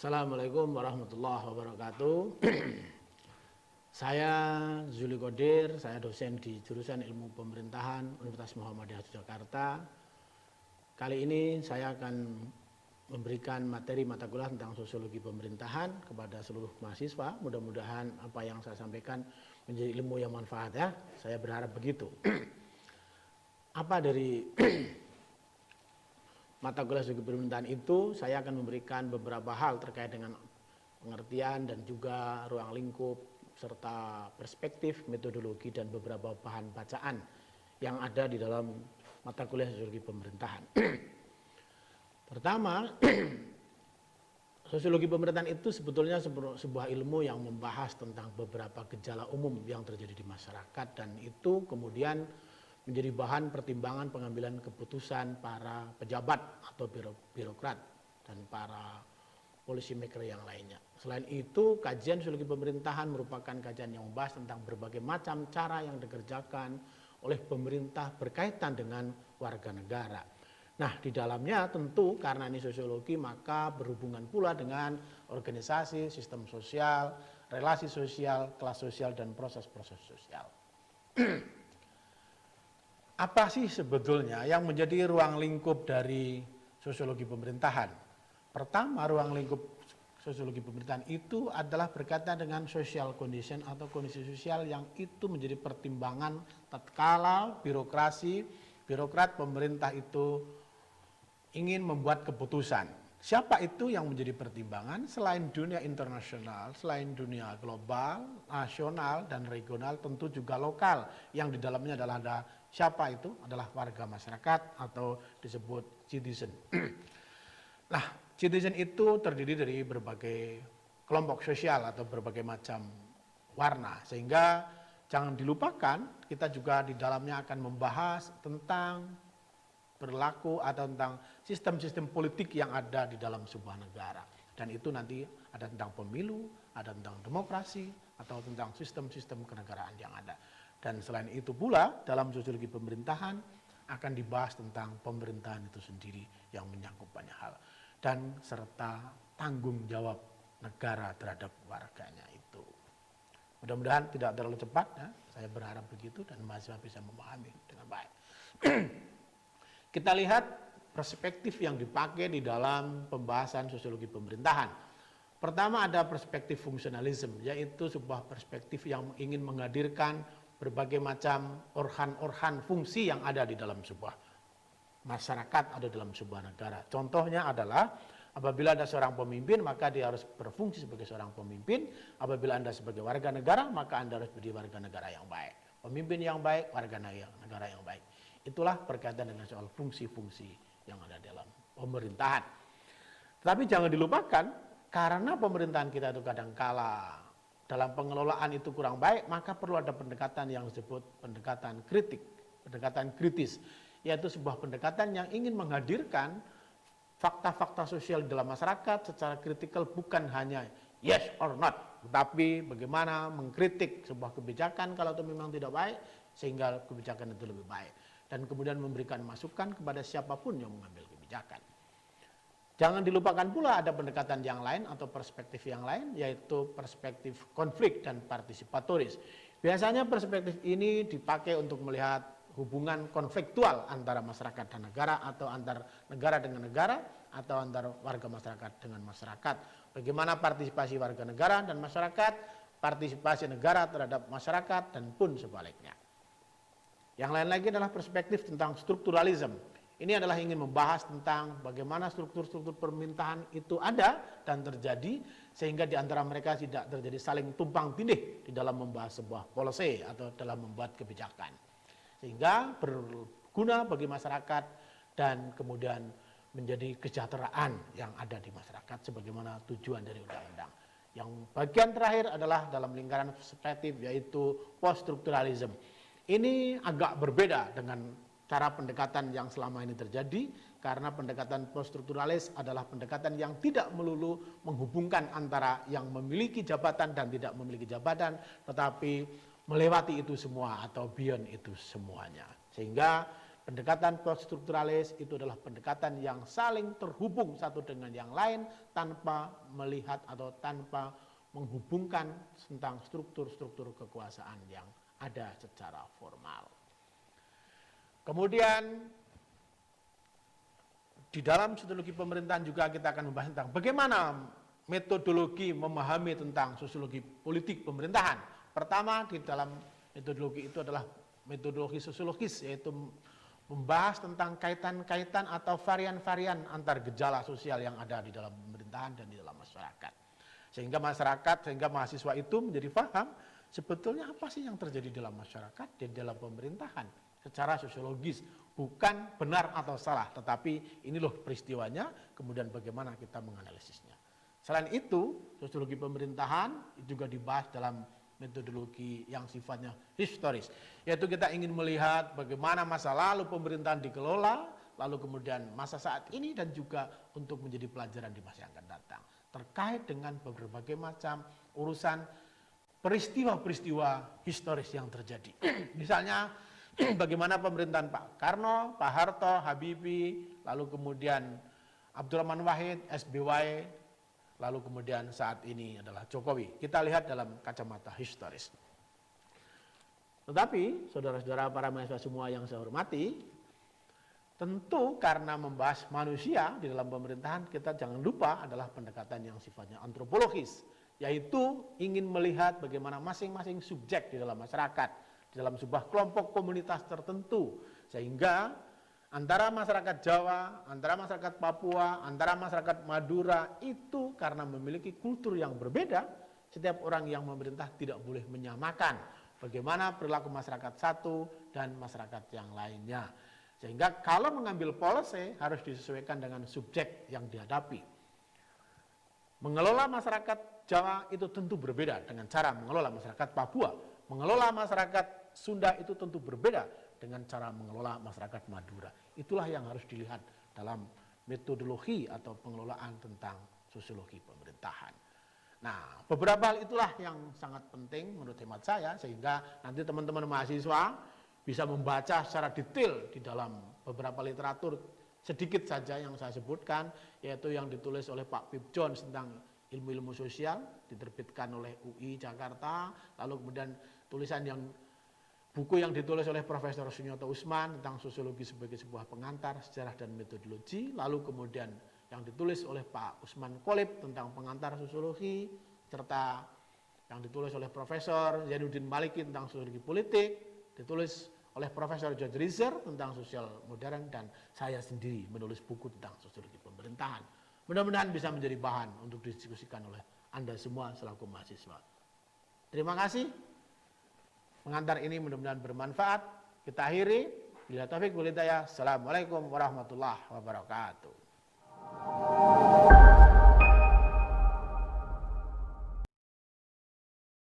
Assalamualaikum warahmatullahi wabarakatuh. Saya Zuli Qadir, saya dosen di jurusan Ilmu Pemerintahan Universitas Muhammadiyah Yogyakarta. Kali ini saya akan memberikan materi mata kuliah tentang sosiologi pemerintahan kepada seluruh mahasiswa. Mudah-mudahan apa yang saya sampaikan menjadi ilmu yang manfaat ya. Saya berharap begitu. Apa dari mata kuliah sosiologi pemerintahan itu, saya akan memberikan beberapa hal terkait dengan pengertian dan juga ruang lingkup serta perspektif, metodologi dan beberapa bahan bacaan yang ada di dalam mata kuliah sosiologi pemerintahan. Pertama, sosiologi pemerintahan itu sebetulnya sebuah ilmu yang membahas tentang beberapa gejala umum yang terjadi di masyarakat, dan itu kemudian menjadi bahan pertimbangan pengambilan keputusan para pejabat atau birokrat dan para policy maker yang lainnya. Selain itu, kajian sosiologi pemerintahan merupakan kajian yang membahas tentang berbagai macam cara yang dikerjakan oleh pemerintah berkaitan dengan warga negara. Nah, di dalamnya tentu karena ini sosiologi maka berhubungan pula dengan organisasi, sistem sosial, relasi sosial, kelas sosial, dan proses-proses sosial. Apa sih sebetulnya yang menjadi ruang lingkup dari sosiologi pemerintahan? Pertama, ruang lingkup sosiologi pemerintahan itu adalah berkaitan dengan social condition atau kondisi sosial yang itu menjadi pertimbangan tatkala birokrat pemerintah itu ingin membuat keputusan. Siapa itu yang menjadi pertimbangan? Selain dunia internasional, selain dunia global, nasional, dan regional, tentu juga lokal. Yang di dalamnya adalah ada siapa itu? Adalah warga masyarakat atau disebut citizen. Nah, citizen itu terdiri dari berbagai kelompok sosial atau berbagai macam warna. Sehingga jangan dilupakan, kita juga di dalamnya akan membahas tentang berlaku atau tentang sistem-sistem politik yang ada di dalam sebuah negara. Dan itu nanti ada tentang pemilu, ada tentang demokrasi, atau tentang sistem-sistem kenegaraan yang ada. Dan selain itu pula, dalam sosiologi pemerintahan akan dibahas tentang pemerintahan itu sendiri yang menyangkut banyak hal. Dan serta tanggung jawab negara terhadap warganya itu. Mudah-mudahan tidak terlalu cepat, ya. Saya berharap begitu dan mahasiswa bisa memahami dengan baik. Kita lihat perspektif yang dipakai di dalam pembahasan sosiologi pemerintahan. Pertama ada perspektif fungsionalisme, yaitu sebuah perspektif yang ingin menghadirkan berbagai macam organ-organ fungsi yang ada di dalam sebuah masyarakat atau dalam sebuah negara. Contohnya adalah apabila Anda seorang pemimpin, maka dia harus berfungsi sebagai seorang pemimpin. Apabila Anda sebagai warga negara, maka Anda harus menjadi warga negara yang baik. Pemimpin yang baik, warga negara yang baik. Itulah berkaitan dengan soal fungsi-fungsi yang ada dalam pemerintahan. Tetapi jangan dilupakan, karena pemerintahan kita itu kadangkala dalam pengelolaan itu kurang baik, maka perlu ada pendekatan yang disebut pendekatan kritik, pendekatan kritis, yaitu sebuah pendekatan yang ingin menghadirkan fakta-fakta sosial dalam masyarakat secara kritikal, bukan hanya yes or not, tetapi bagaimana mengkritik sebuah kebijakan kalau itu memang tidak baik, sehingga kebijakan itu lebih baik. Dan kemudian memberikan masukan kepada siapapun yang mengambil kebijakan. Jangan dilupakan pula ada pendekatan yang lain atau perspektif yang lain, yaitu perspektif konflik dan partisipatoris. Biasanya perspektif ini dipakai untuk melihat hubungan konfliktual antara masyarakat dan negara, atau antar negara dengan negara, atau antar warga masyarakat dengan masyarakat. Bagaimana partisipasi warga negara dan masyarakat, partisipasi negara terhadap masyarakat, dan pun sebaliknya. Yang lain lagi adalah perspektif tentang strukturalisme. Ini adalah ingin membahas tentang bagaimana struktur-struktur pemerintahan itu ada dan terjadi, sehingga di antara mereka tidak terjadi saling tumpang tindih di dalam membahas sebuah policy atau dalam membuat kebijakan. Sehingga berguna bagi masyarakat dan kemudian menjadi kesejahteraan yang ada di masyarakat sebagaimana tujuan dari undang-undang. Yang bagian terakhir adalah dalam lingkaran perspektif, yaitu post-strukturalisme. Ini agak berbeda dengan cara pendekatan yang selama ini terjadi, karena pendekatan poststrukturalis adalah pendekatan yang tidak melulu menghubungkan antara yang memiliki jabatan dan tidak memiliki jabatan, tetapi melewati itu semua atau beyond itu semuanya. Sehingga Pendekatan poststrukturalis itu adalah pendekatan yang saling terhubung satu dengan yang lain tanpa melihat atau tanpa menghubungkan tentang struktur-struktur kekuasaan yang ada secara formal. Kemudian di dalam sosiologi pemerintahan juga kita akan membahas tentang bagaimana metodologi memahami tentang sosiologi politik pemerintahan. Pertama di dalam metodologi itu adalah metodologi sosiologis, yaitu membahas tentang kaitan-kaitan atau varian-varian antar gejala sosial yang ada di dalam pemerintahan dan di dalam masyarakat. Sehingga mahasiswa itu menjadi paham sebetulnya apa sih yang terjadi dalam masyarakat dan dalam pemerintahan secara sosiologis, bukan benar atau salah, tetapi ini loh peristiwanya, kemudian bagaimana kita menganalisisnya. Selain itu, sosiologi pemerintahan juga dibahas dalam metodologi yang sifatnya historis, yaitu kita ingin melihat bagaimana masa lalu pemerintahan dikelola, lalu kemudian masa saat ini, dan juga untuk menjadi pelajaran di masa yang akan datang terkait dengan berbagai macam urusan peristiwa-peristiwa historis yang terjadi. Misalnya bagaimana pemerintahan Pak Karno, Pak Harto, Habibie, lalu kemudian Abdurrahman Wahid, SBY, lalu kemudian saat ini adalah Jokowi. Kita lihat dalam kacamata historis. Tetapi saudara-saudara para mahasiswa semua yang saya hormati, tentu karena membahas manusia di dalam pemerintahan, kita jangan lupa adalah pendekatan yang sifatnya antropologis, yaitu ingin melihat bagaimana masing-masing subjek di dalam masyarakat, di dalam sebuah kelompok komunitas tertentu, sehingga antara masyarakat Jawa, antara masyarakat Papua, antara masyarakat Madura itu karena memiliki kultur yang berbeda, setiap orang yang memerintah tidak boleh menyamakan bagaimana perilaku masyarakat satu dan masyarakat yang lainnya. Sehingga kalau mengambil policy harus disesuaikan dengan subjek yang dihadapi. Mengelola masyarakat Jawa itu tentu berbeda dengan cara mengelola masyarakat Papua. Mengelola masyarakat Sunda itu tentu berbeda dengan cara mengelola masyarakat Madura. Itulah yang harus dilihat dalam metodologi atau pengelolaan tentang sosiologi pemerintahan. Nah, beberapa hal itulah yang sangat penting menurut hemat saya, sehingga nanti teman-teman mahasiswa bisa membaca secara detail di dalam beberapa literatur, sedikit saja yang saya sebutkan, yaitu yang ditulis oleh Pak Pip Jones tentang ilmu-ilmu sosial, diterbitkan oleh UI Jakarta, lalu kemudian buku yang ditulis oleh Profesor Sunyoto Usman tentang sosiologi sebagai sebuah pengantar sejarah dan metodologi, lalu kemudian yang ditulis oleh Pak Usman Kolib tentang pengantar sosiologi, serta yang ditulis oleh Profesor Zainuddin Maliki tentang sosiologi politik, ditulis oleh Profesor George Reiser tentang sosial modern, dan saya sendiri menulis buku tentang sosiologi pemerintahan. Mudah-mudahan bisa menjadi bahan untuk didiskusikan oleh Anda semua selaku mahasiswa. Terima kasih. Pengantar ini mudah-mudahan bermanfaat. Kita akhiri. Bila taufik wal hidayah. Assalamualaikum warahmatullahi wabarakatuh.